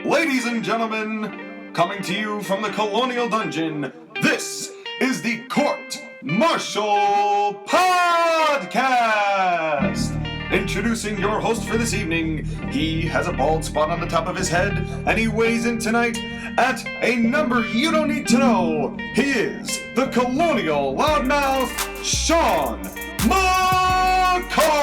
Ladies and gentlemen, coming to you from the Colonial Dungeon, this is the Court Martial Podcast! Introducing your host for this evening, he has a bald spot on the top of his head, and he weighs in tonight at a number you don't need to know. He is the Colonial Loudmouth, Sean McCarty!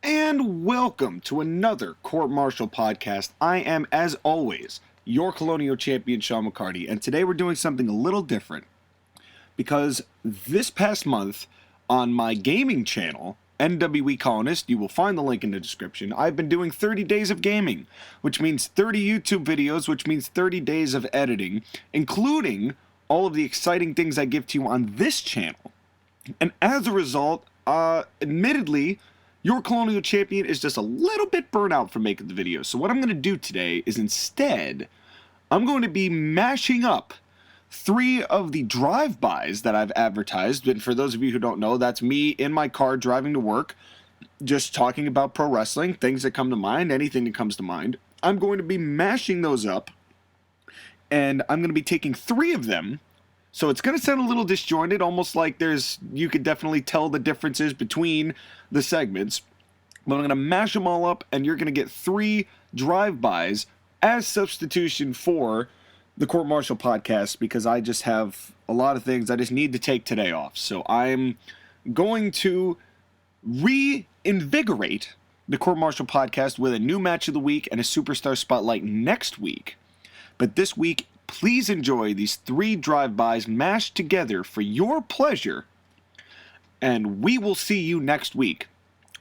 And welcome to another Court Martial Podcast. I am, as always, your Colonial Champion, Sean McCarty, and today we're doing something a little different. Because this past month, on my gaming channel, NWE Colonist, you will find the link in the description, I've been doing 30 days of gaming, which means 30 YouTube videos, which means 30 days of editing, including all of the exciting things I give to you on this channel. And as a result, admittedly, your Colonial Champion is just a little bit burnt out from making the videos. So what I'm going to do today is instead, I'm going to be mashing up 3 of the drive-bys that I've advertised. And for those of you who don't know, that's me in my car driving to work, just talking about pro wrestling, things that come to mind, anything that comes to mind. I'm going to be mashing those up, and I'm going to be taking 3 of them. So it's going to sound a little disjointed, almost like you could definitely tell the differences between the segments. But I'm going to mash them all up, and you're going to get 3 drive-bys as substitution for the Court Martial Podcast, because I just have a lot of things I just need to take today off. So I'm going to reinvigorate the Court Martial Podcast with a new match of the week and a superstar spotlight next week. But this week, please enjoy these 3 drive-bys mashed together for your pleasure, and we will see you next week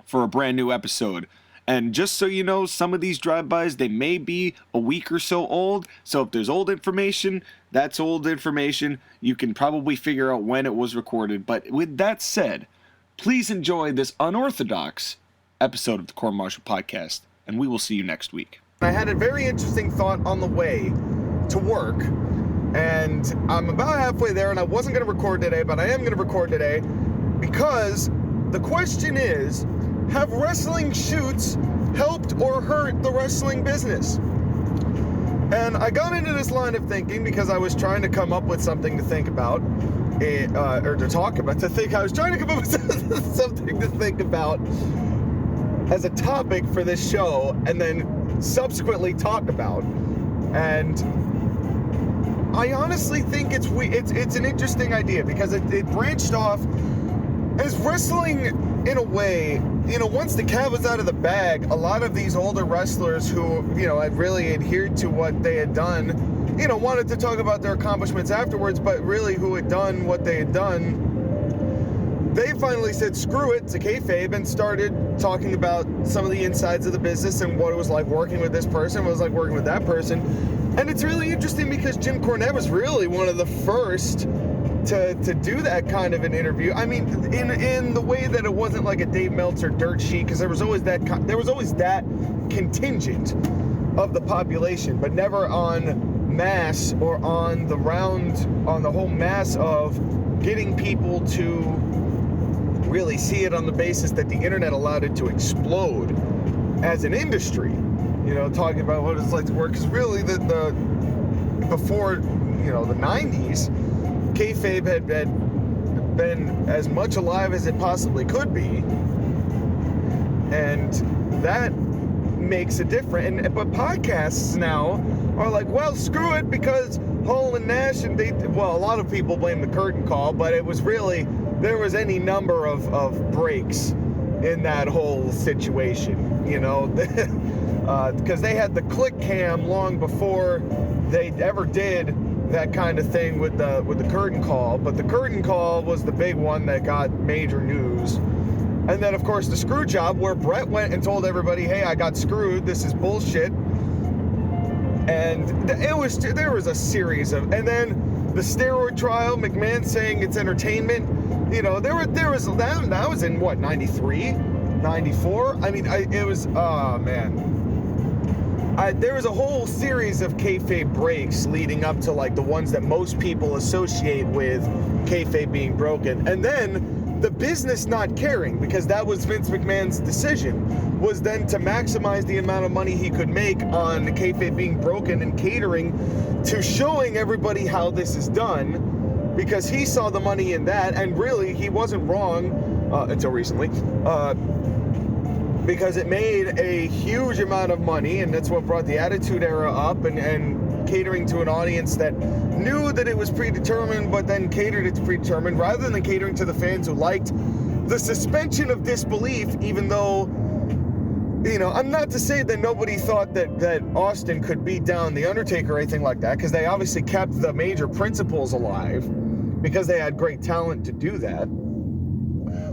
for a brand new episode. And just so you know, some of these drive-bys, they may be a week or so old, so if there's old information, that's old information. You can probably figure out when it was recorded. But with that said, please enjoy this unorthodox episode of the Court Martial Podcast, and we will see you next week. I had a very interesting thought on the way to work, and I'm about halfway there, and I wasn't going to record today, but I am going to record today, because the question is, have wrestling shoots helped or hurt the wrestling business? And I got into this line of thinking because I was trying to come up with something to think about, or to talk about, I was trying to come up with something to think about as a topic for this show, and then subsequently talk about. And I honestly think it's an interesting idea, because it branched off as wrestling, in a way, once the cat was out of the bag, a lot of these older wrestlers who, had really adhered to what they had done, wanted to talk about their accomplishments afterwards, but really who had done what they had done, they finally said screw it to Kayfabe and started talking about some of the insides of the business and what it was like working with this person, what it was like working with that person. And it's really interesting because Jim Cornette was really one of the first to do that kind of an interview. I mean, in the way that it wasn't like a Dave Meltzer dirt sheet, because there was always that contingent of the population, but never on mass or on the whole mass of getting people to really see it on the basis that the internet allowed it to explode as an industry. Talking about what it's like to work, because really before the 90s, Kayfabe had been as much alive as it possibly could be, and that makes a difference. But podcasts now are like, well, screw it, because Hall and Nash and a lot of people blame the curtain call, but it was really, there was any number of breaks in that whole situation, because they had the click cam long before they ever did that kind of thing with the curtain call. But the curtain call was the big one that got major news. And then, of course, the screw job, where Brett went and told everybody, hey, I got screwed, this is bullshit. And there was a series of, and then the steroid trial, McMahon saying it's entertainment. That was in what, 93, 94? I mean, it was, oh man. There was a whole series of kayfabe breaks leading up to like the ones that most people associate with kayfabe being broken. And then the business not caring, because that was Vince McMahon's decision. was then to maximize the amount of money he could make on kayfabe being broken and catering to showing everybody how this is done, because he saw the money in that, and really he wasn't wrong until recently, because it made a huge amount of money, and that's what brought the Attitude Era up, and catering to an audience that knew that it was predetermined, but then catered it to predetermined, rather than catering to the fans who liked the suspension of disbelief, even though, you know, I'm not to say that nobody thought that Austin could beat down The Undertaker or anything like that, because they obviously kept the major principles alive, because they had great talent to do that,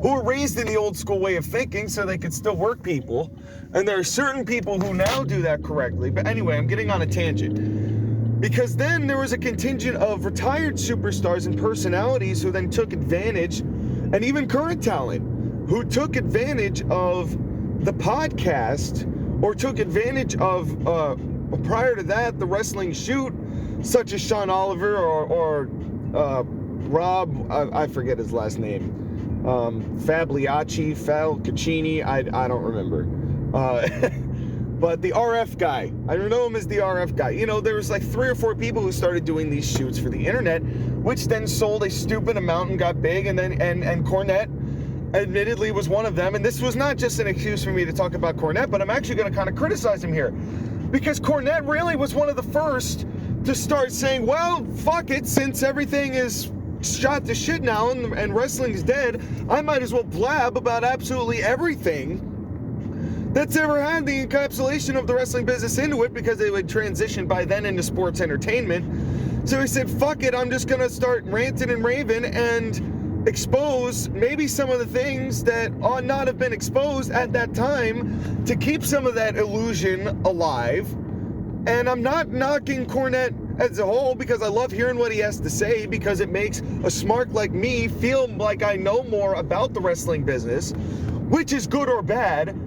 who were raised in the old school way of thinking so they could still work people. And there are certain people who now do that correctly. But anyway, I'm getting on a tangent. Because then there was a contingent of retired superstars and personalities who then took advantage, and even current talent, who took advantage of the podcast, or took advantage of, prior to that, the wrestling shoot, such as Sean Oliver or Rob, I forget his last name. Fabliacci, Falcaccini, I don't remember. But the RF guy, I know him as the RF guy. You know, there was like 3 or 4 people who started doing these shoots for the internet, which then sold a stupid amount and got big, and then and Cornette admittedly was one of them. And this was not just an excuse for me to talk about Cornette, but I'm actually going to kind of criticize him here, because Cornette really was one of the first to start saying, well, fuck it, since everything is shot to shit now and wrestling's dead, I might as well blab about absolutely everything that's ever had the encapsulation of the wrestling business into it, because they would transition by then into sports entertainment. So he said, fuck it, I'm just gonna start ranting and raving and expose maybe some of the things that ought not have been exposed at that time, to keep some of that illusion alive. And I'm not knocking Cornette as a whole, because I love hearing what he has to say, because it makes a smark like me feel like I know more about the wrestling business, which is good or bad,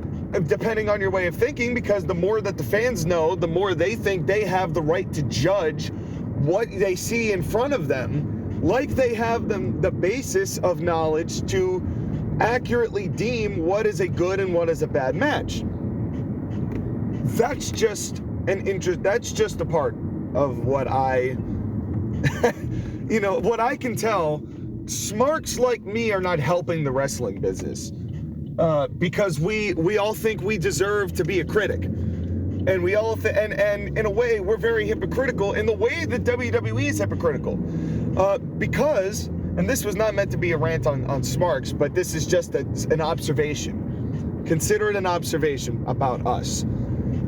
depending on your way of thinking, because the more that the fans know, the more they think they have the right to judge what they see in front of them, like they have the basis of knowledge to accurately deem what is a good and what is a bad match. That's just that's just a part of what I, you know, what I can tell. Smarks like me are not helping the wrestling business, because we all think we deserve to be a critic, and we all and in a way we're very hypocritical in the way that WWE is hypocritical, because, and this was not meant to be a rant on Smarks, but this is just an observation. Consider it an observation about us.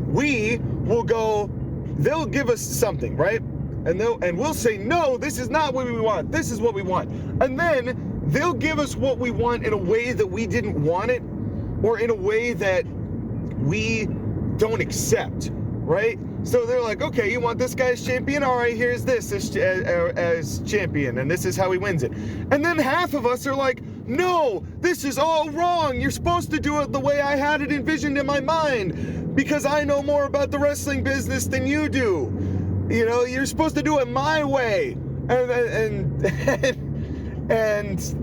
We will go, they'll give us something, right? And we'll say, no, this is not what we want. This is what we want. And then they'll give us what we want in a way that we didn't want it, or in a way that we don't accept, right? So they're like, okay, you want this guy as champion? All right, here's this as champion, and this is how he wins it. And then half of us are like, no, this is all wrong. You're supposed to do it the way I had it envisioned in my mind, because I know more about the wrestling business than you do. You know, you're supposed to do it my way. And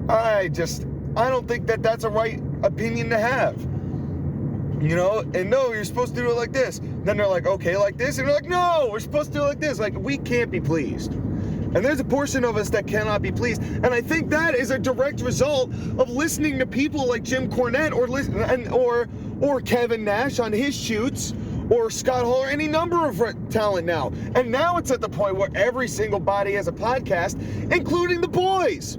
I don't think that that's a right opinion to have. You know, and no, you're supposed to do it like this. Then they're like, okay, like this. And they're like, no, we're supposed to do it like this. Like, we can't be pleased. And there's a portion of us that cannot be pleased. And I think that is a direct result of listening to people like Jim Cornette or Kevin Nash on his shoots, or Scott Hall, or any number of talent now. And now it's at the point where every single body has a podcast, including the boys.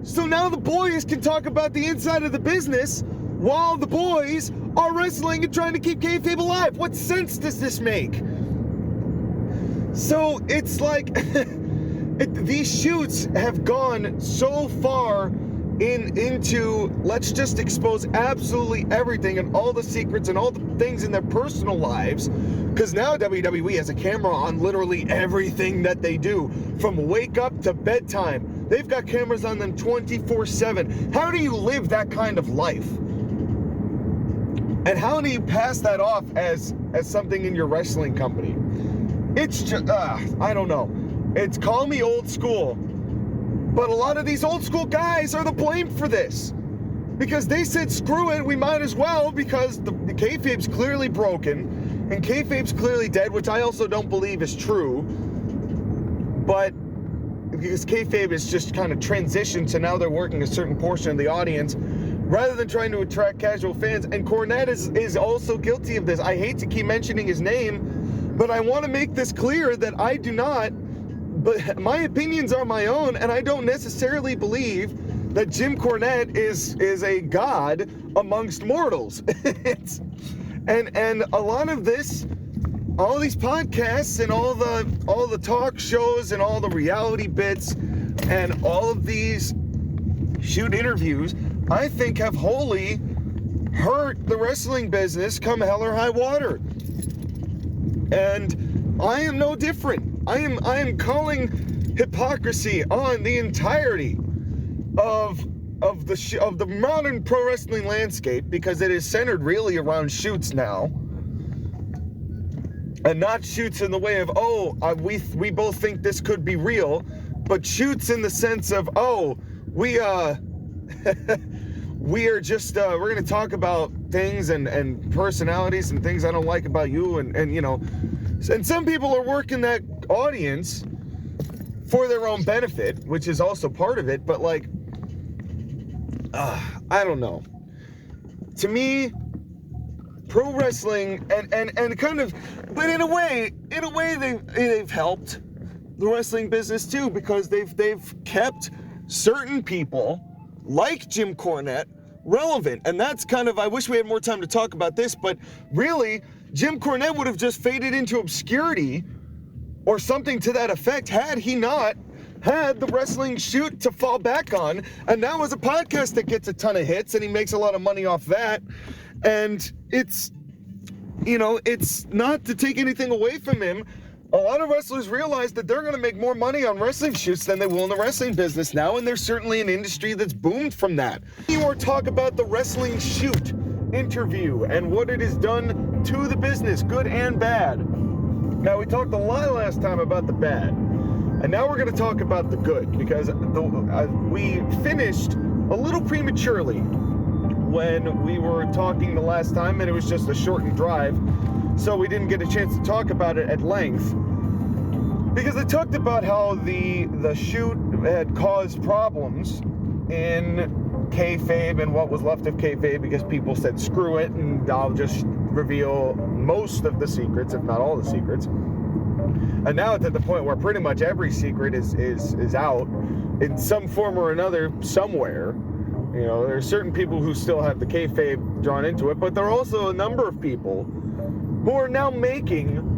So now the boys can talk about the inside of the business while the boys are wrestling and trying to keep kayfabe alive. What sense does this make? So it's like these shoots have gone so far into let's just expose absolutely everything and all the secrets and all the things in their personal lives, because now WWE has a camera on literally everything that they do, from wake up to bedtime. They've got cameras on them 24/7. How do you live that kind of life? And how do you pass that off as something in your wrestling company? It's just, I don't know. It's, call me old school, but a lot of these old school guys are the blame for this. Because they said, screw it, we might as well, because the kayfabe's clearly broken, and kayfabe's clearly dead, which I also don't believe is true. But because kayfabe is just kind of transitioned to now they're working a certain portion of the audience, rather than trying to attract casual fans. And Cornette is also guilty of this. I hate to keep mentioning his name, but I want to make this clear that I do not, but my opinions are my own, and I don't necessarily believe that Jim Cornette is a god amongst mortals. and a lot of this, all these podcasts and all the talk shows and all the reality bits and all of these shoot interviews, I think have wholly hurt the wrestling business come hell or high water. And I am no different. I am calling hypocrisy on the entirety of the modern pro wrestling landscape, because it is centered really around shoots now, and not shoots in the way of we both think this could be real, but shoots in the sense of we are just we're gonna talk about things and personalities and things I don't like about you, and you know, and some people are working that audience for their own benefit, which is also part of it, but like, I don't know. To me, pro wrestling and kind of, but in a way they've helped the wrestling business too, because they've kept certain people like Jim Cornette relevant. And that's kind of, I wish we had more time to talk about this, but really Jim Cornette would have just faded into obscurity or something to that effect had he not had the wrestling shoot to fall back on. And now as a podcast that gets a ton of hits and he makes a lot of money off that. And it's, you know, it's not to take anything away from him. A lot of wrestlers realize that they're going to make more money on wrestling shoots than they will in the wrestling business now, and there's certainly an industry that's boomed from that. More talk about the wrestling shoot interview and what it has done to the business, good and bad. Now, we talked a lot last time about the bad, and now we're going to talk about the good, because we finished a little prematurely when we were talking the last time, and it was just a shortened drive, so we didn't get a chance to talk about it at length, because I talked about how the shoot had caused problems in Kayfabe and what was left of Kayfabe, because people said screw it, and I'll just reveal most of the secrets, if not all the secrets. And now it's at the point where pretty much every secret is out in some form or another somewhere. You know, there are certain people who still have the kayfabe drawn into it, but there are also a number of people who are now making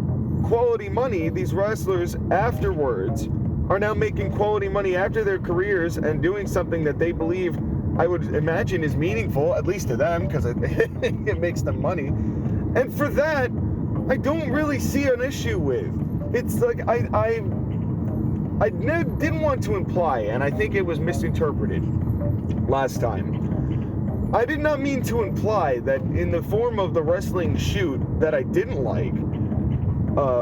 quality money. These wrestlers afterwards are now making quality money after their careers and doing something that they believe, I would imagine, is meaningful, at least to them, because it makes them money. And for that, I don't really see an issue with. It's like, I didn't want to imply, and I think it was misinterpreted last time. I did not mean to imply that in the form of the wrestling shoot that I didn't like,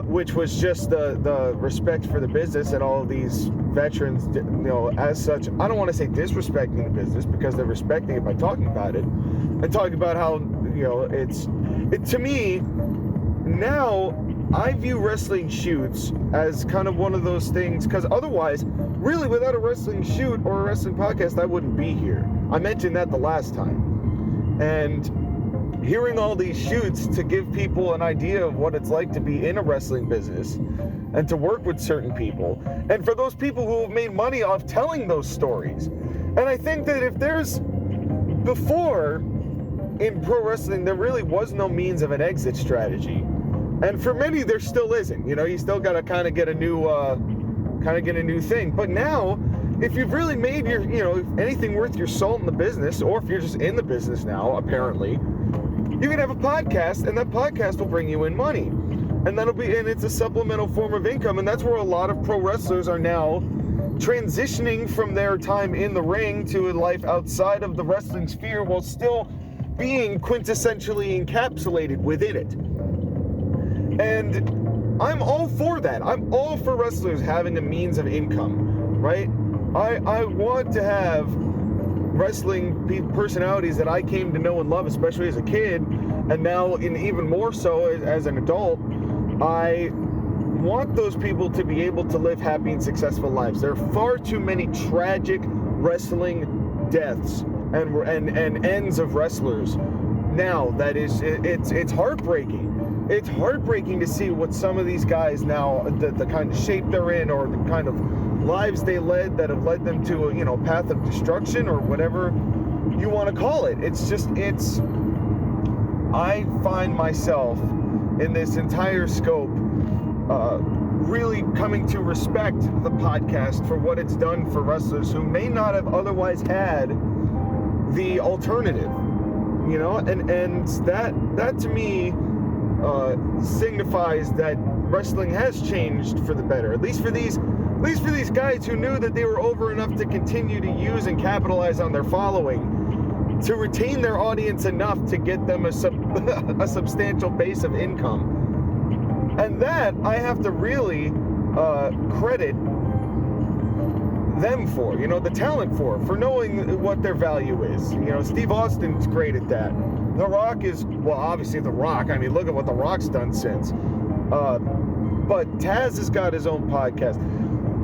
which was just the respect for the business and all of these veterans, you know, as such. I don't want to say disrespecting the business, because they're respecting it by talking about it and talking about how, you know, it to me now, I view wrestling shoots as kind of one of those things, because otherwise, really, without a wrestling shoot or a wrestling podcast, I wouldn't be here. I mentioned that the last time. And hearing all these shoots to give people an idea of what it's like to be in a wrestling business and to work with certain people, and for those people who have made money off telling those stories. And I think that if there's, before in pro wrestling, there really was no means of an exit strategy. And for many, there still isn't. You know, you still got to kind of get a new thing. But now, if you've really made your, you know, anything worth your salt in the business, or if you're just in the business now, apparently, you can have a podcast, and that podcast will bring you in money. And it's a supplemental form of income. And that's where a lot of pro wrestlers are now transitioning from their time in the ring to a life outside of the wrestling sphere, while still being quintessentially encapsulated within it. And I'm all for that. I'm all for wrestlers having a means of income, right? I want to have wrestling personalities that I came to know and love, especially as a kid, and now in even more so as an adult, I want those people to be able to live happy and successful lives. There are far too many tragic wrestling deaths and ends of wrestlers now that it's heartbreaking. It's heartbreaking to see what some of these guys now, the kind of shape they're in, or the kind of lives they led that have led them to a path of destruction, or whatever you want to call it. I find myself in this entire scope really coming to respect the podcast for what it's done for wrestlers who may not have otherwise had the alternative, and that to me signifies that wrestling has changed for the better, at least for these guys who knew that they were over enough to continue to use and capitalize on their following, to retain their audience enough to get them a substantial base of income. And that I have to really credit them for, the talent for knowing what their value is. Steve Austin's great at that. The Rock is, well, obviously The Rock. I mean, look at what The Rock's done since. But Taz has got his own podcast.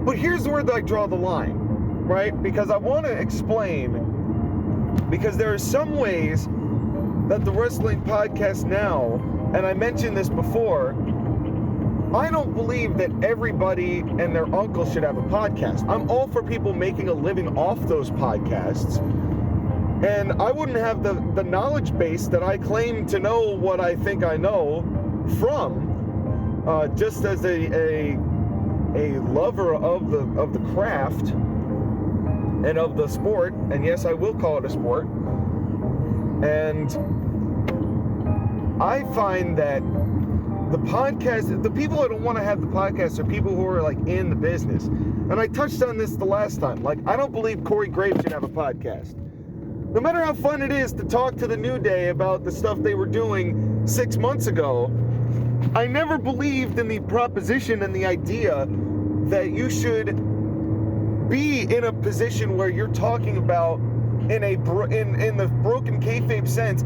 But here's where I draw the line, right? Because I want to explain, because there are some ways that the wrestling podcast now, and I mentioned this before, I don't believe that everybody and their uncle should have a podcast. I'm all for people making a living off those podcasts. And I wouldn't have the knowledge base that I claim to know what I think I know from, just as a lover of the craft and of the sport. And yes, I will call it a sport. And I find that the podcast, the people that don't want to have the podcast are people who are like in the business. And I touched on this the last time. Like, I don't believe Corey Graves should have a podcast. No matter how fun it is to talk to the New Day about the stuff they were doing 6 months ago, I never believed in the proposition and the idea that you should be in a position where you're talking about, in the broken kayfabe sense,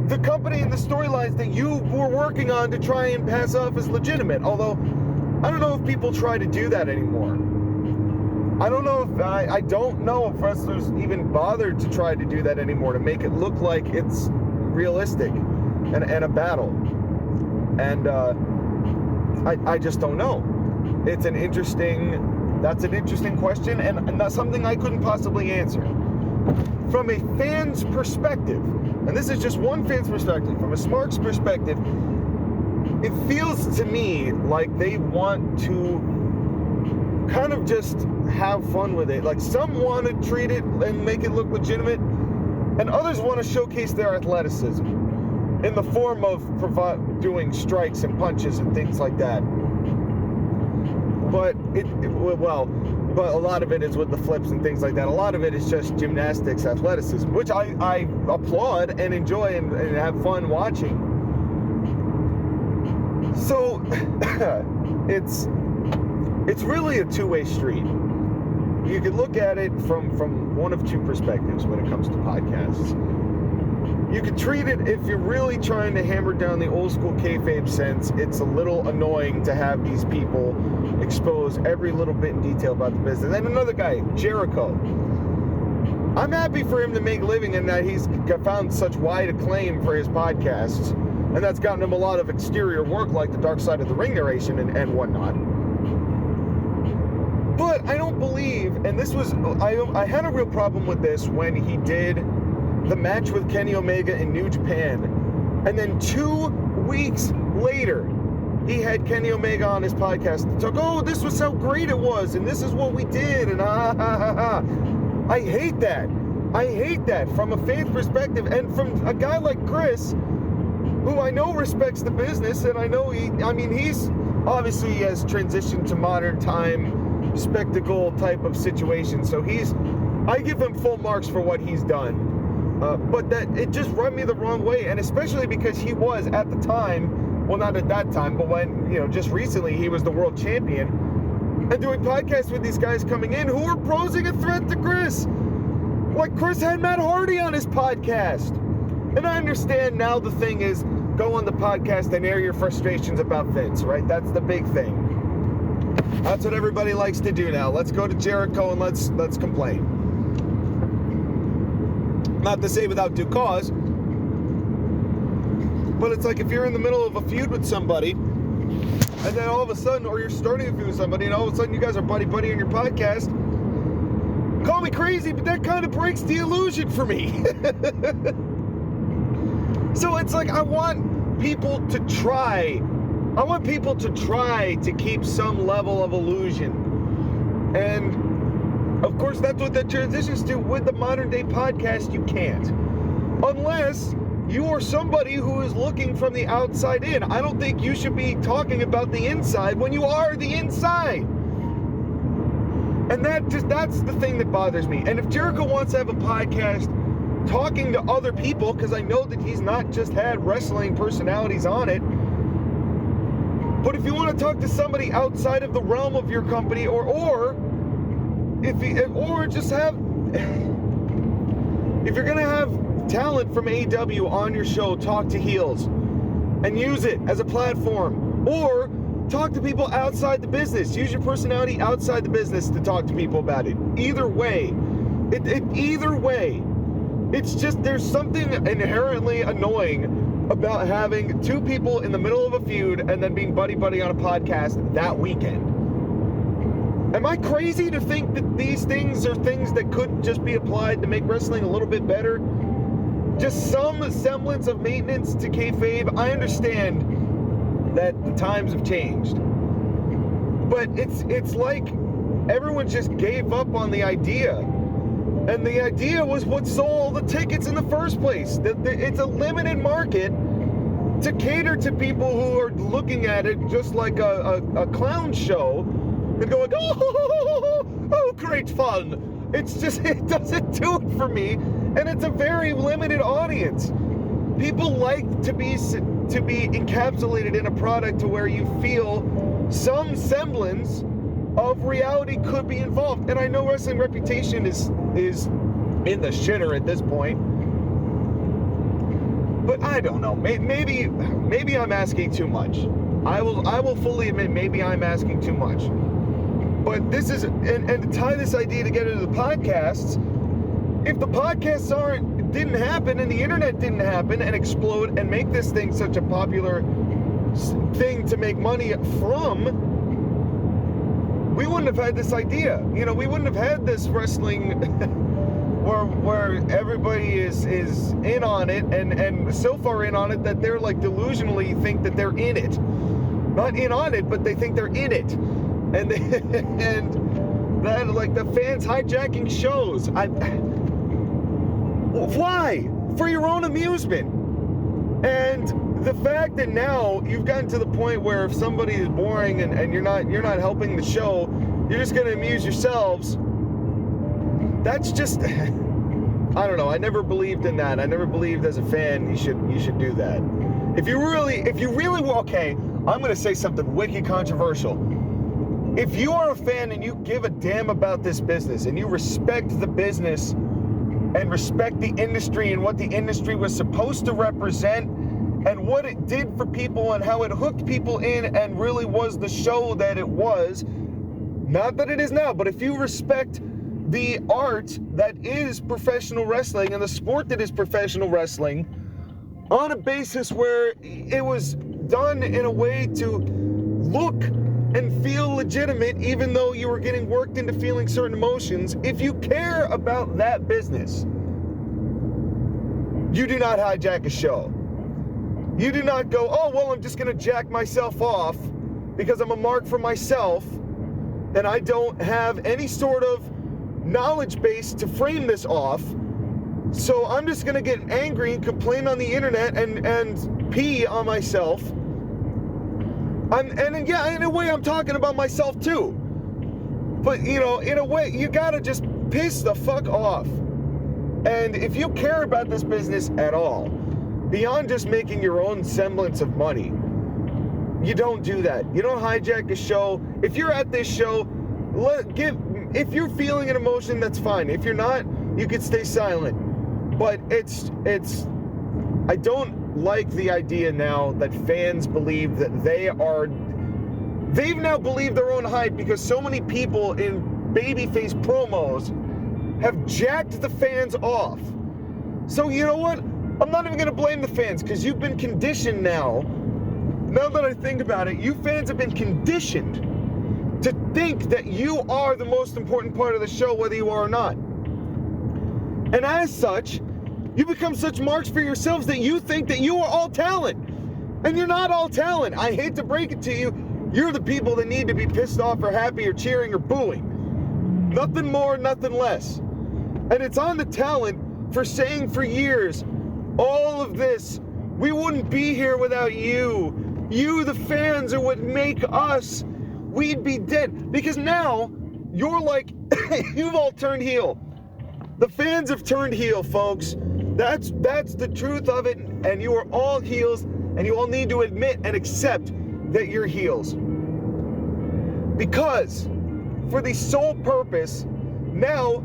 the company and the storylines that you were working on to try and pass off as legitimate. Although, I don't know if people try to do that anymore. I don't know if wrestlers even bothered to try to do that anymore, to make it look like it's realistic and a battle. And I just don't know. That's an interesting question, and that's something I couldn't possibly answer. From a fan's perspective, and this is just one fan's perspective, from a Smarks perspective, it feels to me like they want to kind of just have fun with it. Like, some want to treat it and make it look legitimate, and others want to showcase their athleticism in the form of doing strikes and punches and things like that. But but a lot of it is with the flips and things like that. A lot of it is just gymnastics, athleticism, which I applaud and enjoy and have fun watching. So it's really a two-way street. You can look at it from one of two perspectives when it comes to podcasts. You can treat it, if you're really trying to hammer down the old school kayfabe sense, it's a little annoying to have these people expose every little bit in detail about the business. And another guy, Jericho. I'm happy for him to make a living and that he's found such wide acclaim for his podcasts. And that's gotten him a lot of exterior work like the Dark Side of the Ring narration and whatnot. But I don't believe, and this was, I had a real problem with this when he did the match with Kenny Omega in New Japan, and then 2 weeks later he had Kenny Omega on his podcast and talk, oh, this was how great it was, and this is what we did, and I hate that. I hate that from a fan perspective, and from a guy like Chris, who I know respects the business, and I know he's obviously, he has transitioned to modern time spectacle type of situation, so I give him full marks for what he's done. But that it just rubbed me the wrong way, and especially because he was at the time, well, not at that time, but when, just recently he was the world champion, and doing podcasts with these guys coming in who were posing a threat to Chris. Like Chris had Matt Hardy on his podcast. And I understand now the thing is, go on the podcast and air your frustrations about Vince, right? That's the big thing. That's what everybody likes to do now. Let's go to Jericho and let's complain. Not to say without due cause, but it's like if you're in the middle of a feud with somebody, and then all of a sudden, or you're starting a feud with somebody, and all of a sudden you guys are buddy-buddy on your podcast. Call me crazy, but that kind of breaks the illusion for me. So it's like I want people to try to keep some level of illusion. And of course, that's what that transitions to. With the modern day podcast, you can't. Unless you are somebody who is looking from the outside in. I don't think you should be talking about the inside when you are the inside. And that's the thing that bothers me. And if Jericho wants to have a podcast talking to other people, because I know that he's not just had wrestling personalities on it, but if you want to talk to somebody outside of the realm of your company, or just have, if you're gonna have talent from AEW on your show, talk to heels and use it as a platform, or talk to people outside the business. Use your personality outside the business to talk to people about it. Either way, either way, it's just there's something inherently annoying about having two people in the middle of a feud and then being buddy-buddy on a podcast that weekend. Am I crazy to think that these things are things that could just be applied to make wrestling a little bit better? Just some semblance of maintenance to kayfabe. I understand that the times have changed, but it's like everyone just gave up on the idea. And the idea was what sold the tickets in the first place. It's a limited market to cater to people who are looking at it just like a clown show and going, oh, great fun. It's just, it doesn't do it for me. And it's a very limited audience. People like to be encapsulated in a product to where you feel some semblance of reality could be involved. And I know wrestling reputation is in the shitter at this point, but I don't know. Maybe I'm asking too much. I will fully admit maybe I'm asking too much. But this is, and to tie this idea together to the podcasts, if the podcasts didn't happen and the internet didn't happen and explode and make this thing such a popular thing to make money from, we wouldn't have had this idea. You know, we wouldn't have had this wrestling where everybody is in on it and so far in on it that they're like delusionally think that they're in it. Not in on it, but they think they're in it. And that like the fans hijacking shows. Why? For your own amusement. And the fact that now you've gotten to the point where if somebody is boring and you're not helping the show, you're just gonna amuse yourselves. That's just I don't know. I never believed in that. I never believed as a fan you should do that. If you really okay, I'm gonna say something wicked controversial. If you are a fan and you give a damn about this business and you respect the business and respect the industry and what the industry was supposed to represent and what it did for people and how it hooked people in and really was the show that it was, not that it is now, but if you respect the art that is professional wrestling and the sport that is professional wrestling on a basis where it was done in a way to look and feel legitimate even though you were getting worked into feeling certain emotions, if you care about that business, you do not hijack a show. You do not go, oh, well, I'm just gonna jack myself off because I'm a mark for myself and I don't have any sort of knowledge base to frame this off, so I'm just gonna get angry and complain on the internet and pee on myself. And yeah, in a way I'm talking about myself too. But you know, in a way, you gotta just piss the fuck off. And if you care about this business at all, beyond just making your own semblance of money, you don't do that. You don't hijack a show. If you're at this show, if you're feeling an emotion, that's fine. If you're not, you could stay silent. But I don't like the idea now that fans believe that they've now believed their own hype because so many people in babyface promos have jacked the fans off. So you know what? I'm not even going to blame the fans because you've been conditioned now. Now that I think about it, you fans have been conditioned to think that you are the most important part of the show, whether you are or not. And as such, you become such marks for yourselves that you think that you are all talent. And you're not all talent. I hate to break it to you. You're the people that need to be pissed off or happy or cheering or booing. Nothing more, nothing less. And it's on the talent for saying for years, all of this, we wouldn't be here without you. You, the fans, are what make us. We'd be dead. Because now, you're like, you've all turned heel. The fans have turned heel, folks. That's the truth of it. And you are all heels, and you all need to admit and accept that you're heels. Because, for the sole purpose, now,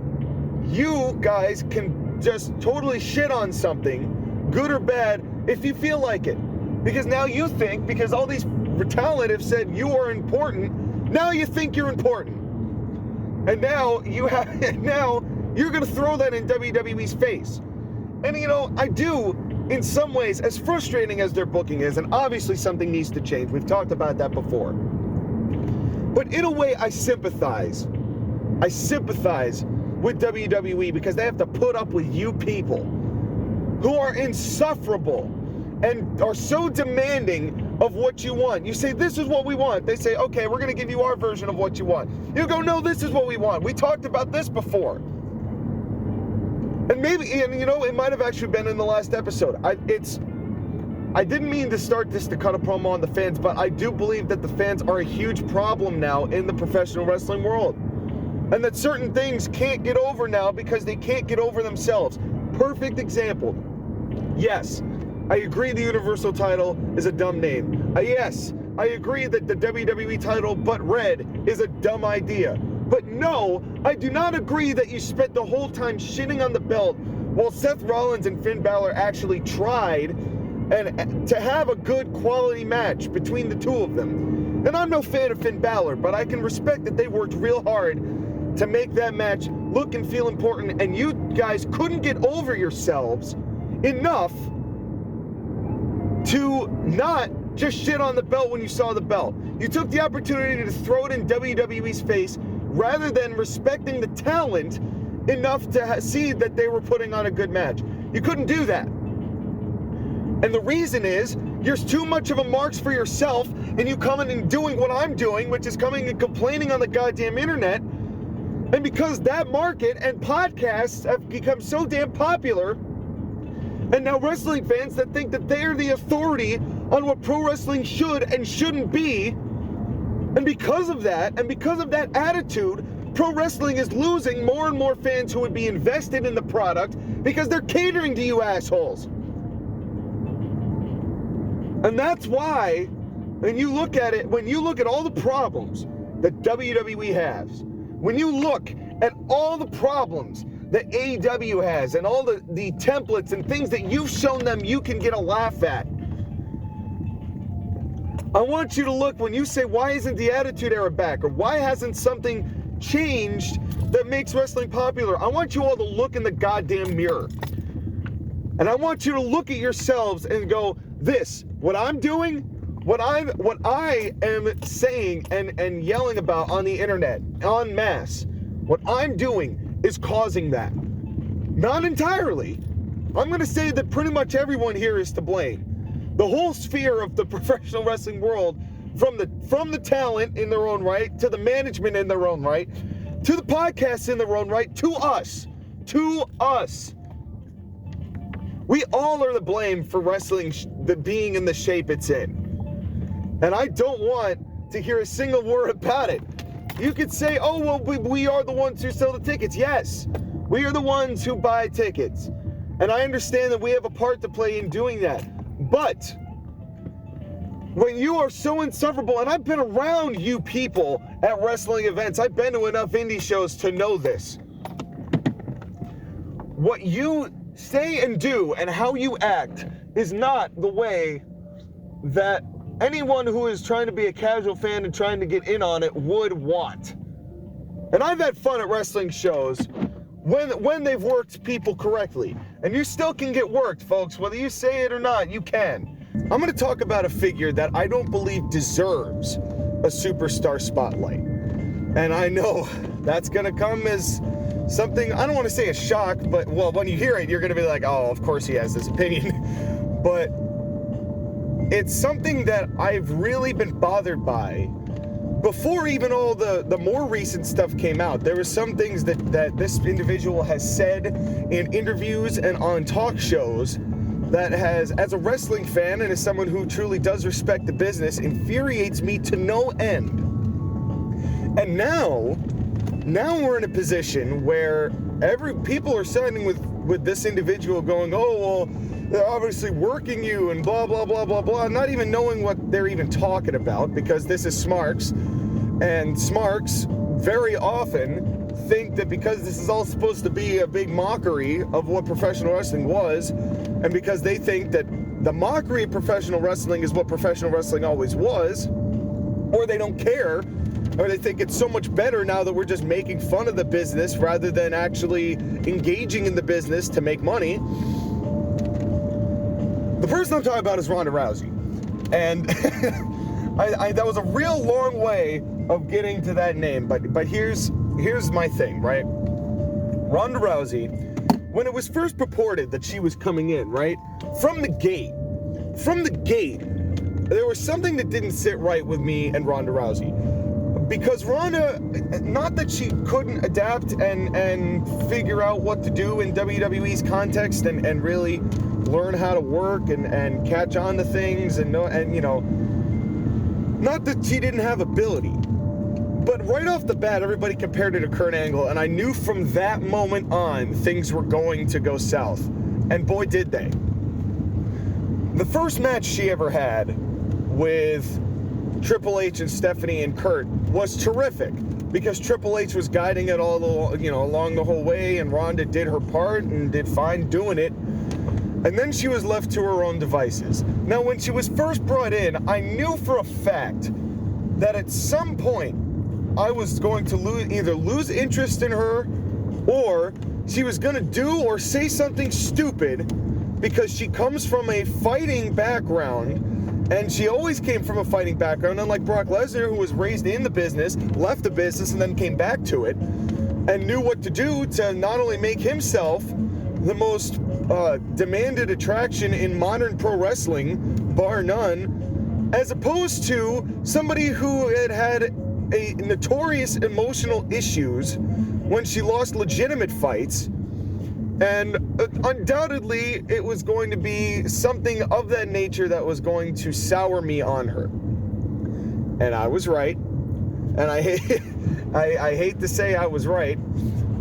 you guys can just totally shit on something, good or bad, if you feel like it. Because now you think, because all these talent have said you are important, now you think you're important. And now you're gonna throw that in WWE's face. And you know, I do, in some ways, as frustrating as their booking is, and obviously something needs to change, we've talked about that before. But in a way, I sympathize with WWE because they have to put up with you people who are insufferable and are so demanding of what you want. You say, this is what we want. They say, okay, we're going to give you our version of what you want. You go, no, this is what we want. We talked about this before. And maybe, and you know, it might have actually been in the last episode. I didn't mean to start this to cut a promo on the fans, but I do believe that the fans are a huge problem now in the professional wrestling world. And that certain things can't get over now because they can't get over themselves. Perfect example. Yes, I agree the Universal title is a dumb name. Yes, I agree that the WWE title, but red, is a dumb idea. But no, I do not agree that you spent the whole time shitting on the belt while Seth Rollins and Finn Balor actually tried and to have a good quality match between the two of them. And I'm no fan of Finn Balor, but I can respect that they worked real hard to make that match look and feel important, and you guys couldn't get over yourselves enough to not just shit on the belt when you saw the belt. You took the opportunity to throw it in WWE's face rather than respecting the talent enough to see that they were putting on a good match. You couldn't do that. And the reason is, you're too much of a marks for yourself, and you coming and doing what I'm doing, which is coming and complaining on the goddamn internet. And because that market and podcasts have become so damn popular, and now wrestling fans that think that they're the authority on what pro wrestling should and shouldn't be, and because of that, and because of that attitude, pro wrestling is losing more and more fans who would be invested in the product because they're catering to you assholes. And that's why, when you look at it, when you look at all the problems that WWE has, when you look at all the problems that AEW has and all the templates and things that you've shown them you can get a laugh at, I want you to look when you say, why isn't the Attitude Era back? Or why hasn't something changed that makes wrestling popular? I want you all to look in the goddamn mirror. And I want you to look at yourselves and go, this, what I'm doing, what I am saying and yelling about on the internet, en masse, what I'm doing is causing that. Not entirely. I'm going to say that pretty much everyone here is to blame. The whole sphere of the professional wrestling world, from the talent in their own right, to the management in their own right, to the podcasts in their own right, to us. We all are to blame for wrestling being in the shape it's in. And I don't want to hear a single word about it. You could say, oh, well, we are the ones who sell the tickets. Yes, we are the ones who buy tickets. And I understand that we have a part to play in doing that. But when you are so insufferable, and I've been around you people at wrestling events, I've been to enough indie shows to know this. what you say and do and how you act is not the way that anyone who is trying to be a casual fan and trying to get in on it would want. And I've had fun at wrestling shows when they've worked people correctly. And you still can get worked, folks. Whether you say it or not, you can. I'm going to talk about a figure that I don't believe deserves a superstar spotlight. And I know that's going to come as something, I don't want to say a shock, but, well, when you hear it, you're going to be like, oh, of course he has this opinion. But it's something that I've really been bothered by. Before even all the more recent stuff came out, there were some things that this individual has said in interviews and on talk shows that has, as a wrestling fan and as someone who truly does respect the business, infuriates me to no end. And now we're in a position where people are siding with this individual going, oh, well, they're obviously working you and blah, blah, blah, blah, blah, not even knowing what they're even talking about, because this is Smarks. And Smarks very often think that because this is all supposed to be a big mockery of what professional wrestling was, and because they think that the mockery of professional wrestling is what professional wrestling always was, or they don't care, or they think it's so much better now that we're just making fun of the business rather than actually engaging in the business to make money. The person I'm talking about is Ronda Rousey. And that was a real long way of getting to that name, but here's my thing, right? Ronda Rousey, when it was first purported that she was coming in, right? From the gate, there was something that didn't sit right with me and Ronda Rousey. Because Ronda, not that she couldn't adapt and figure out what to do in WWE's context and really learn how to work and catch on to things and you know, not that she didn't have ability, but right off the bat, everybody compared her to Kurt Angle, and I knew from that moment on things were going to go south, and boy did they. The first match she ever had with Triple H and Stephanie and Kurt was terrific because Triple H was guiding it along the whole way, and Ronda did her part and did fine doing it. And then she was left to her own devices. Now, when she was first brought in, I knew for a fact that at some point I was going to lose interest in her, or she was going to do or say something stupid because she comes from a fighting background. And she always came from a fighting background, unlike Brock Lesnar, who was raised in the business, left the business, and then came back to it, and knew what to do to not only make himself the most demanded attraction in modern pro wrestling, bar none, as opposed to somebody who had a notorious emotional issues when she lost legitimate fights. And undoubtedly, it was going to be something of that nature that was going to sour me on her. And I was right. And I hate to say I was right,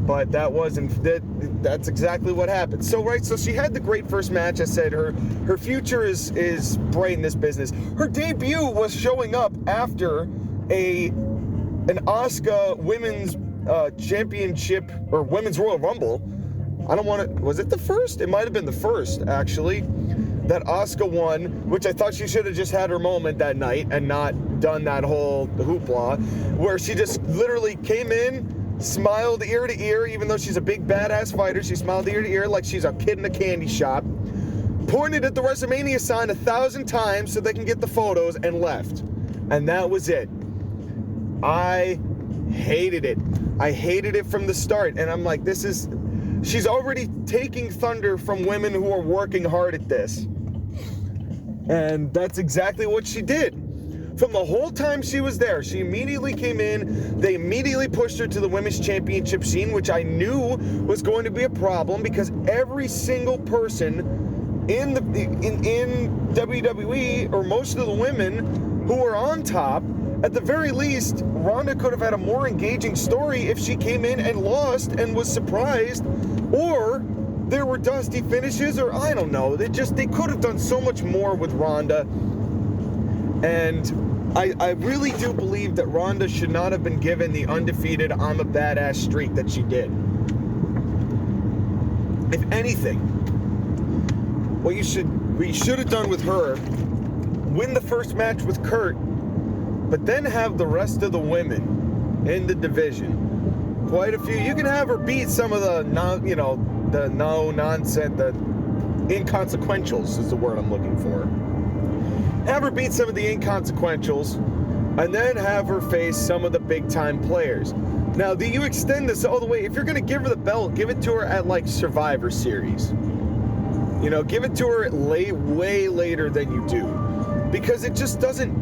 but that's exactly what happened. So she had the great first match. I said her future is bright in this business. Her debut was showing up after an Asuka women's championship or women's Royal Rumble. Was it the first? It might have been the first, actually, that Asuka won, which I thought she should have just had her moment that night and not done that whole hoopla, where she just literally came in, smiled ear to ear, even though she's a big badass fighter, she smiled ear to ear like she's a kid in a candy shop, pointed at the WrestleMania sign 1,000 times so they can get the photos, and left. And that was it. I hated it. I hated it from the start, and I'm like, she's already taking thunder from women who are working hard at this. And that's exactly what she did. From the whole time she was there, she immediately came in, they immediately pushed her to the women's championship scene, which I knew was going to be a problem because every single person in WWE, or most of the women who were on top, at the very least, Ronda could have had a more engaging story if she came in and lost and was surprised, or there were dusty finishes, or I don't know. They could have done so much more with Ronda. And I really do believe that Ronda should not have been given the undefeated I'm a badass streak that she did. if anything, what we should have done with her, win the first match with Kurt, but then have the rest of the women in the division. Quite a few. You can have her beat some of the no-nonsense, the inconsequentials is the word I'm looking for. Have her beat some of the inconsequentials, and then have her face some of the big-time players. Now, do you extend this all the way? If you're going to give her the belt, give it to her at, like, Survivor Series. You know, give it to her way later than you do. Because it just doesn't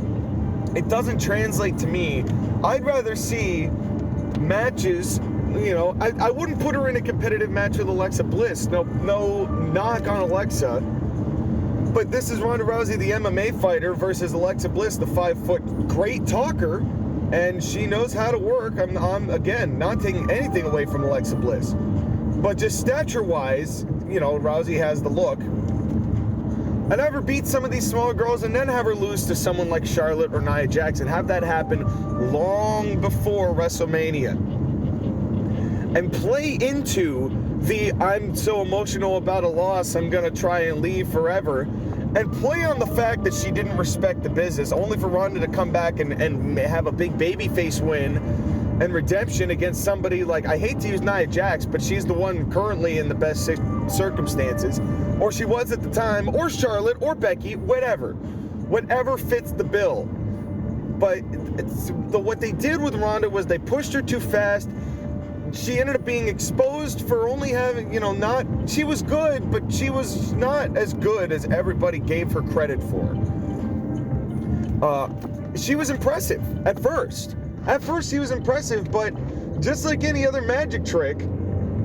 translate to me. I'd rather see matches, you know, I wouldn't put her in a competitive match with Alexa Bliss. No knock on Alexa. But this is Ronda Rousey, the MMA fighter, versus Alexa Bliss, the 5-foot great talker. And she knows how to work. I'm again, not taking anything away from Alexa Bliss. But just stature-wise, you know, Rousey has the look. I'd have her beat some of these smaller girls and then have her lose to someone like Charlotte or Nia Jax and have that happen long before WrestleMania. And play into the I'm so emotional about a loss, I'm going to try and leave forever. And play on the fact that she didn't respect the business, only for Ronda to come back and have a big babyface win and redemption against somebody like, I hate to use Nia Jax, but she's the one currently in the best circumstances. Or she was at the time, or Charlotte, or Becky, whatever fits the bill. But what they did with Ronda was they pushed her too fast. She ended up being exposed for only having, you know, she was good, but she was not as good as everybody gave her credit for. She was impressive at first. At first she was impressive, but just like any other magic trick,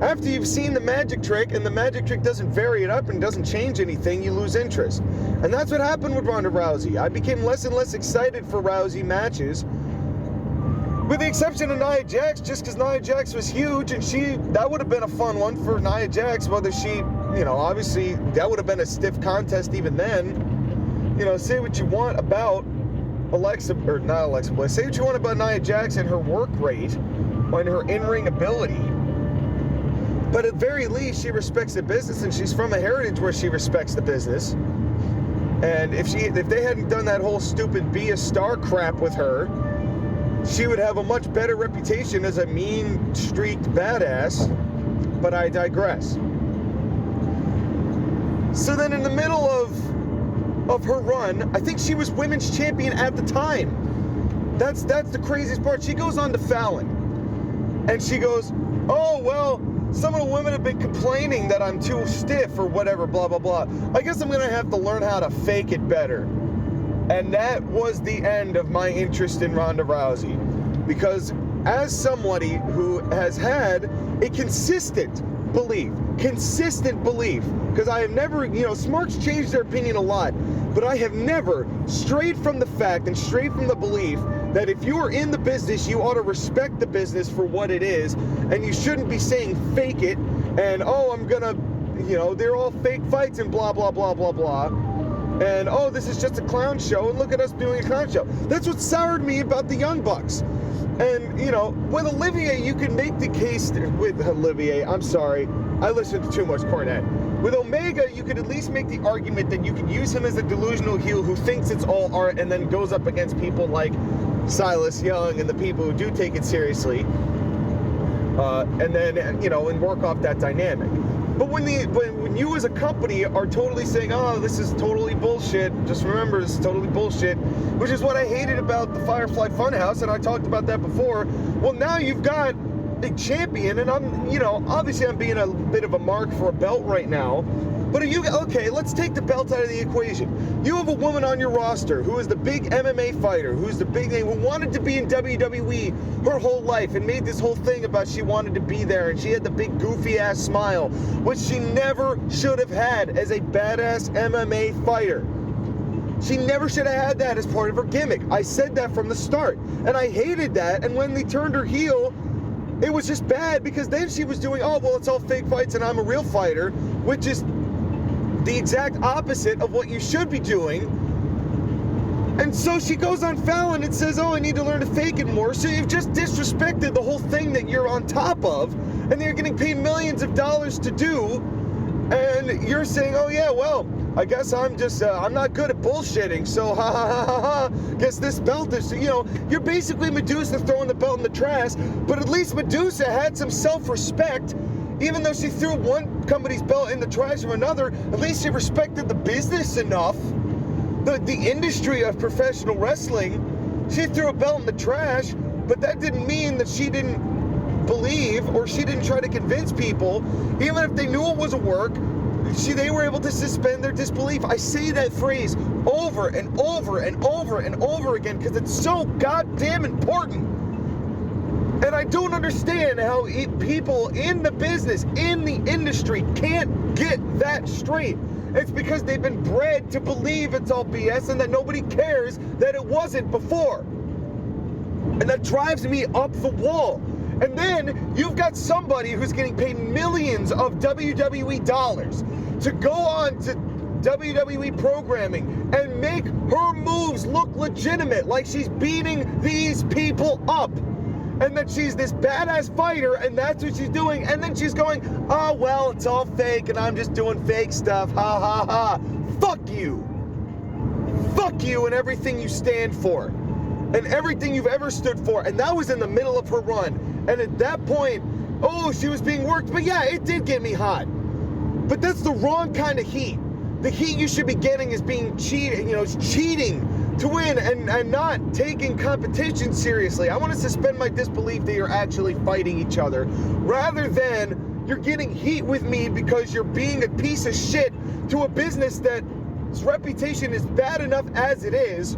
after you've seen the magic trick and the magic trick doesn't vary it up and doesn't change anything, you lose interest. And that's what happened with Ronda Rousey. I became less and less excited for Rousey matches, with the exception of Nia Jax, just because Nia Jax was huge, and that would have been a fun one for Nia Jax, whether she, you know, obviously that would have been a stiff contest even then. You know, say what you want about not Alexa Bliss, say what you want about Nia Jax and her work rate and her in-ring ability. But at the very least, she respects the business, and she's from a heritage where she respects the business. And if they hadn't done that whole stupid be a star crap with her, she would have a much better reputation as a mean-streaked badass. But I digress. So then in the middle of her run, I think she was women's champion at the time. That's the craziest part. She goes on to Fallon, and she goes, oh, well, some of the women have been complaining that I'm too stiff or whatever, blah, blah, blah. I guess I'm going to have to learn how to fake it better. And that was the end of my interest in Ronda Rousey. Because as somebody who has had a consistent belief, because I have never, you know, Smarks changed their opinion a lot, but I have never strayed from the fact and strayed from the belief that if you are in the business, you ought to respect the business for what it is, and you shouldn't be saying fake it, and oh, I'm gonna, you know, they're all fake fights and blah, blah, blah, blah, blah, and oh, this is just a clown show, and look at us doing a clown show. That's what soured me about the Young Bucks. And, you know, with Olivier, you can make the case, with Olivier, I'm sorry, I listened to too much Cornette. With Omega, you could at least make the argument that you could use him as a delusional heel who thinks it's all art and then goes up against people like Silas Young and the people who do take it seriously, and then, you know, and work off that dynamic. But when you as a company are totally saying, oh, this is totally bullshit, just remember, this is totally bullshit, which is what I hated about the Firefly Funhouse, and I talked about that before. Well, now you've got a champion, and I'm, you know, obviously I'm being a bit of a mark for a belt right now, but okay, let's take the belt out of the equation. You have a woman on your roster who is the big MMA fighter, who's the big name, who wanted to be in WWE her whole life and made this whole thing about she wanted to be there, and she had the big goofy ass smile, which she never should have had as a badass MMA fighter. She never should have had that as part of her gimmick. I said that from the start, and I hated that, and when they turned her heel, it was just bad, because then she was doing, oh, well, it's all fake fights and I'm a real fighter, which is the exact opposite of what you should be doing. And so she goes on Fallon and says, oh, I need to learn to fake it more. So you've just disrespected the whole thing that you're on top of, and they're getting paid millions of dollars to do, And you're saying, oh yeah, well, I guess I'm just, I'm not good at bullshitting, so ha ha ha ha ha, guess this belt is, you're basically Medusa throwing the belt in the trash, but at least Medusa had some self-respect. Even though she threw one company's belt in the trash of another, at least she respected the business enough, the industry of professional wrestling. She threw a belt in the trash, but that didn't mean that she didn't believe or she didn't try to convince people, even if they knew it was a work. They were able to suspend their disbelief. I say that phrase over and over and over and over again because it's so goddamn important. And I don't understand how people in the business, in the industry, can't get that straight. It's because they've been bred to believe it's all BS and that nobody cares that it wasn't before. And that drives me up the wall. And then you've got somebody who's getting paid millions of WWE dollars to go on to WWE programming and make her moves look legitimate, like she's beating these people up. And that she's this badass fighter, and that's what she's doing. And then she's going, oh, well, it's all fake, and I'm just doing fake stuff. Ha, ha, ha. Fuck you. Fuck you and everything you stand for. And everything you've ever stood for. And that was in the middle of her run. And at that point, oh, she was being worked. But yeah, it did get me hot. But that's the wrong kind of heat. The heat you should be getting is being cheated, it's cheating to win and not taking competition seriously. I want to suspend my disbelief that you're actually fighting each other rather than you're getting heat with me because you're being a piece of shit to a business that's reputation is bad enough as it is.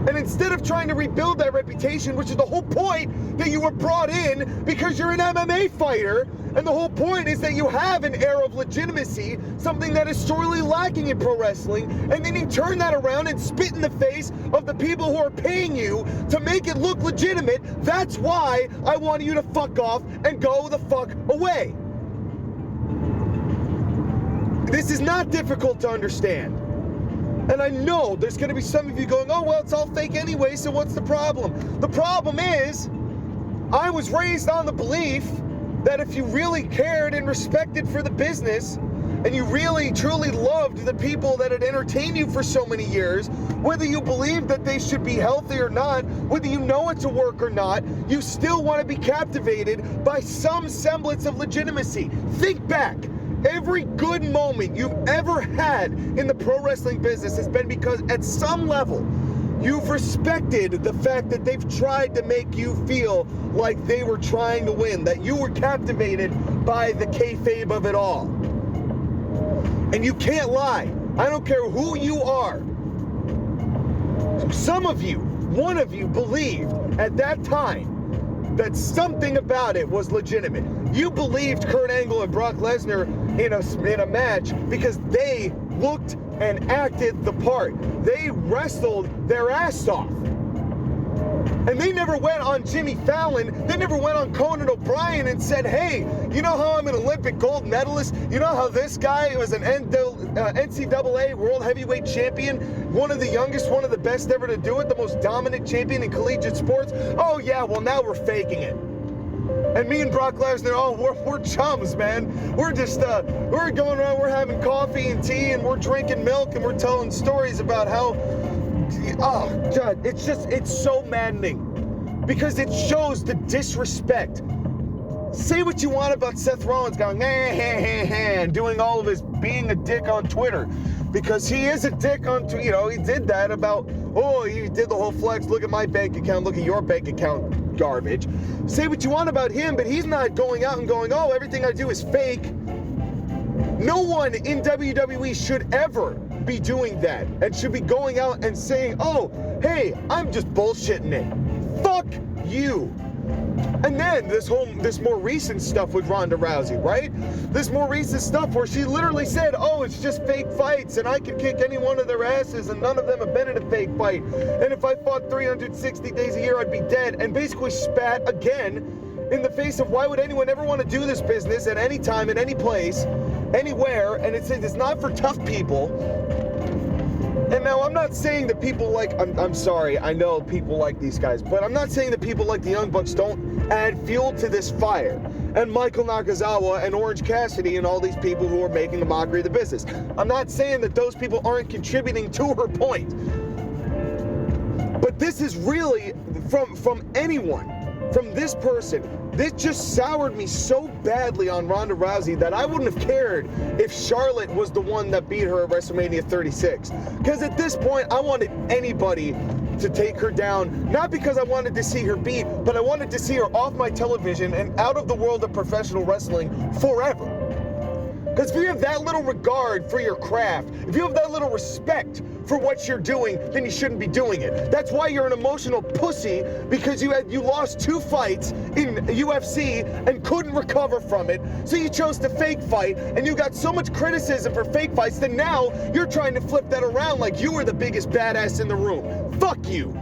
And instead of trying to rebuild that reputation, which is the whole point that you were brought in because you're an MMA fighter, and the whole point is that you have an air of legitimacy, something that is sorely lacking in pro wrestling, and then you turn that around and spit in the face of the people who are paying you to make it look legitimate. That's why I want you to fuck off and go the fuck away. This is not difficult to understand. And I know there's going to be some of you going, oh, well, it's all fake anyway, so what's the problem? The problem is, I was raised on the belief that if you really cared and respected for the business, and you really, truly loved the people that had entertained you for so many years, whether you believe that they should be healthy or not, whether you know it's a work or not, you still want to be captivated by some semblance of legitimacy. Think back. Every good moment you've ever had in the pro wrestling business has been because at some level you've respected the fact that they've tried to make you feel like they were trying to win, that you were captivated by the kayfabe of it all. And you can't lie. I don't care who you are. Some of you, one of you believed at that time that something about it was legitimate. You believed Kurt Angle and Brock Lesnar in a match because they looked and acted the part. They wrestled their ass off. And they never went on Jimmy Fallon, they never went on Conan O'Brien and said, hey, you know how I'm an Olympic gold medalist? You know how this guy was an NCAA World Heavyweight Champion? One of the youngest, one of the best ever to do it, the most dominant champion in collegiate sports? Oh yeah, well now we're faking it. And me and Brock Lesnar, oh, we're chums, man. We're just, we're going around, we're having coffee and tea, and we're drinking milk, and we're telling stories about how, oh, God, it's so maddening. Because it shows the disrespect. Say what you want about Seth Rollins going, and doing all of his being a dick on Twitter. Because he is a dick on Twitter, he did that about, oh, he did the whole flex, look at my bank account, look at your bank account. Garbage. Say what you want about him, but he's not going out and going, oh, everything I do is fake. No one in WWE should ever be doing that and should be going out and saying, oh, hey, I'm just bullshitting it. Fuck you. And then this more recent stuff with Ronda Rousey, right? This more recent stuff where she literally said, oh, it's just fake fights and I can kick any one of their asses and none of them have been in a fake fight. And if I fought 360 days a year, I'd be dead. And basically spat again in the face of why would anyone ever want to do this business at any time, in any place, anywhere. And it says it's not for tough people. And now I'm not saying that people like, I'm sorry, I know people like these guys, but I'm not saying that people like the Young Bucks don't add fuel to this fire. And Michael Nakazawa and Orange Cassidy and all these people who are making a mockery of the business. I'm not saying that those people aren't contributing to her point. But this is really, from anyone, from this person, this just soured me so badly on Ronda Rousey that I wouldn't have cared if Charlotte was the one that beat her at WrestleMania 36. Because at this point, I wanted anybody to take her down, not because I wanted to see her beat, but I wanted to see her off my television and out of the world of professional wrestling forever. Because if you have that little regard for your craft, if you have that little respect for what you're doing, then you shouldn't be doing it. That's why you're an emotional pussy, because you lost 2 fights in UFC and couldn't recover from it. So you chose to fake fight, and you got so much criticism for fake fights that now you're trying to flip that around like you were the biggest badass in the room. Fuck you.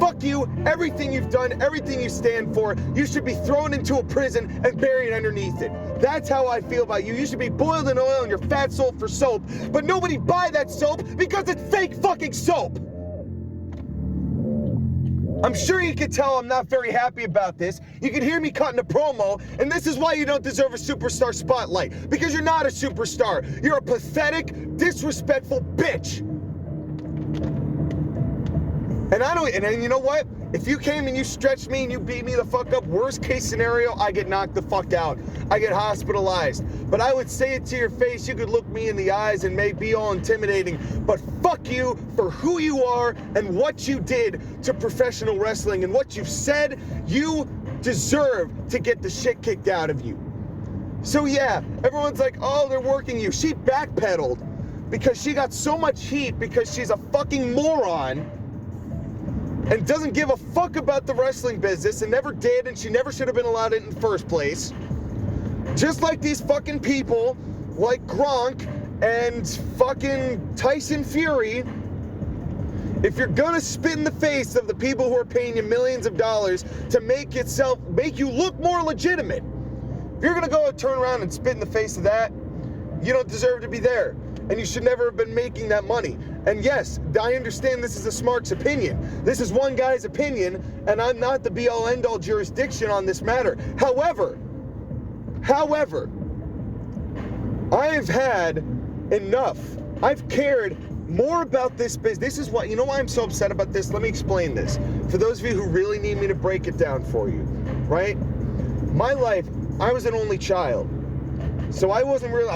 Fuck you, everything you've done, everything you stand for, you should be thrown into a prison and buried underneath it. That's how I feel about you. You should be boiled in oil and you're fat sold for soap, but nobody buy that soap because it's fake fucking soap. I'm sure you can tell I'm not very happy about this. You can hear me cutting a promo, and this is why you don't deserve a superstar spotlight, because you're not a superstar. You're a pathetic, disrespectful bitch. And you know what? If you came and you stretched me and you beat me the fuck up, worst case scenario, I get knocked the fuck out. I get hospitalized. But I would say it to your face. You could look me in the eyes and may be all intimidating. But fuck you for who you are and what you did to professional wrestling and what you've said. You deserve to get the shit kicked out of you. So yeah, everyone's like, oh, they're working you. She backpedaled because she got so much heat because she's a fucking moron and doesn't give a fuck about the wrestling business and never did, and she never should have been allowed it in the first place. Just like these fucking people like Gronk and fucking Tyson Fury. If you're gonna spit in the face of the people who are paying you millions of dollars to make you look more legitimate, if you're gonna go and turn around and spit in the face of that, you don't deserve to be there. And you should never have been making that money. And yes, I understand this is a Smarks opinion. This is one guy's opinion, and I'm not the be-all end-all jurisdiction on this matter. However, I've had enough. I've cared more about this business. This is what, you know why I'm so upset about this? Let me explain this. For those of you who really need me to break it down for you, right? My life, I was an only child. So I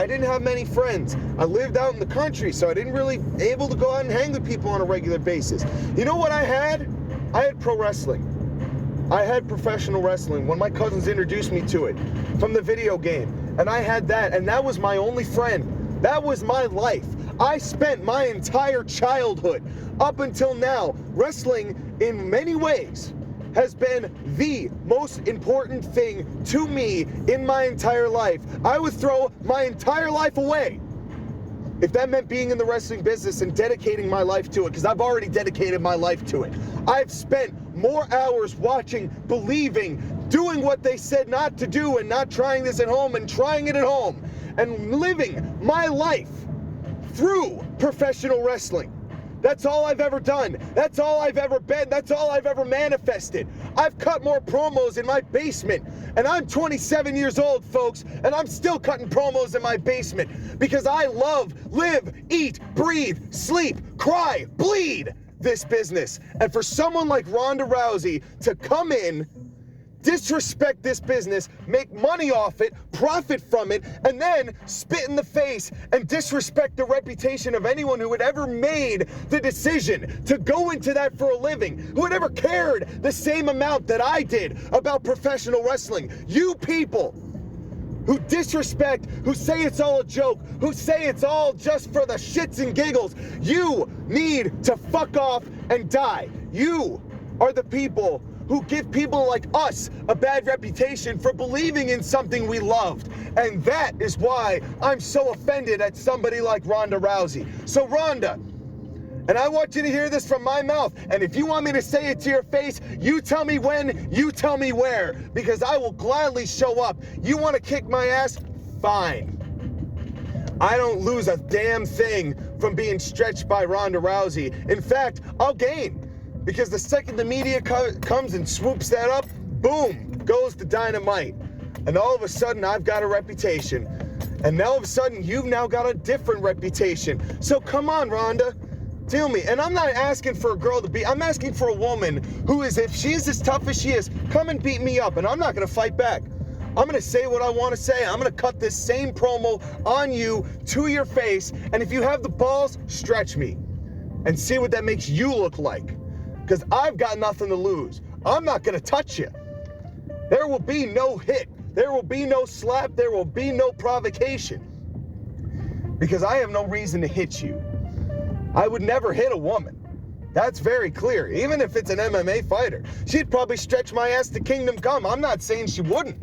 didn't have many friends. I lived out in the country, so I didn't really able to go out and hang with people on a regular basis. You know what I had? I had pro wrestling. I had professional wrestling when my cousins introduced me to it from the video game. And I had that, and that was my only friend. That was my life. I spent my entire childhood up until now wrestling in many ways has been the most important thing to me in my entire life. I would throw my entire life away if that meant being in the wrestling business and dedicating my life to it, because I've already dedicated my life to it. I've spent more hours watching, believing, doing what they said not to do and not trying this at home and trying it at home and living my life through professional wrestling. That's all I've ever done. That's all I've ever been. That's all I've ever manifested. I've cut more promos in my basement, and I'm 27 years old, folks, and I'm still cutting promos in my basement because I love, live, eat, breathe, sleep, cry, bleed this business. And for someone like Ronda Rousey to come in, disrespect this business, make money off it, profit from it, and then spit in the face and disrespect the reputation of anyone who had ever made the decision to go into that for a living, who had ever cared the same amount that I did about professional wrestling. You people who disrespect, who say it's all a joke, who say it's all just for the shits and giggles, you need to fuck off and die. You are the people who give people like us a bad reputation for believing in something we loved. And that is why I'm so offended at somebody like Ronda Rousey. So Ronda, and I want you to hear this from my mouth, and if you want me to say it to your face, you tell me when, you tell me where, because I will gladly show up. You want to kick my ass? Fine. I don't lose a damn thing from being stretched by Ronda Rousey. In fact, I'll gain. Because the second the media comes and swoops that up, boom, goes the dynamite. And all of a sudden, I've got a reputation. And now all of a sudden, you've now got a different reputation. So come on, Ronda, tell me. And I'm not asking for a girl to beat, I'm asking for a woman who is, if she's as tough as she is, come and beat me up. And I'm not gonna fight back. I'm gonna say what I wanna say. I'm gonna cut this same promo on you to your face. And if you have the balls, stretch me. And see what that makes you look like. Because I've got nothing to lose. I'm not gonna touch you. There will be no hit. There will be no slap. There will be no provocation. Because I have no reason to hit you. I would never hit a woman. That's very clear. Even if it's an MMA fighter. She'd probably stretch my ass to kingdom come. I'm not saying she wouldn't.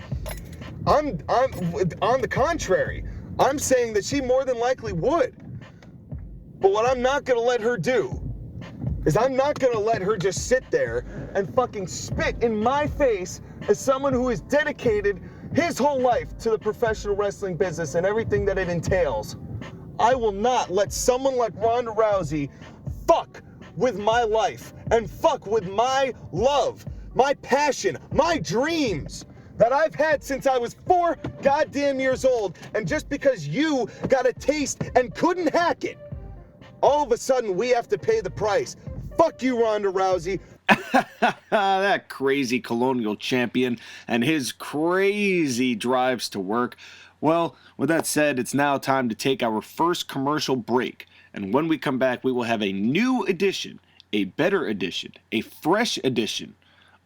I'm on the contrary. I'm saying that she more than likely would. But what I'm not gonna let her do is I'm not gonna let her just sit there and fucking spit in my face as someone who has dedicated his whole life to the professional wrestling business and everything that it entails. I will not let someone like Ronda Rousey fuck with my life and fuck with my love, my passion, my dreams that I've had since I was 4 goddamn years old. And just because you got a taste and couldn't hack it, all of a sudden we have to pay the price. Fuck you, Ronda Rousey. That crazy Colonial Champion and his crazy drives to work. Well, with that said, it's now time to take our first commercial break. And when we come back, we will have a new edition, a better edition, a fresh edition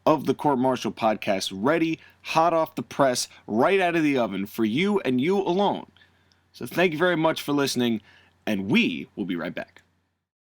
of the Court Martial Podcast ready, hot off the press, right out of the oven for you and you alone. So thank you very much for listening, and we will be right back.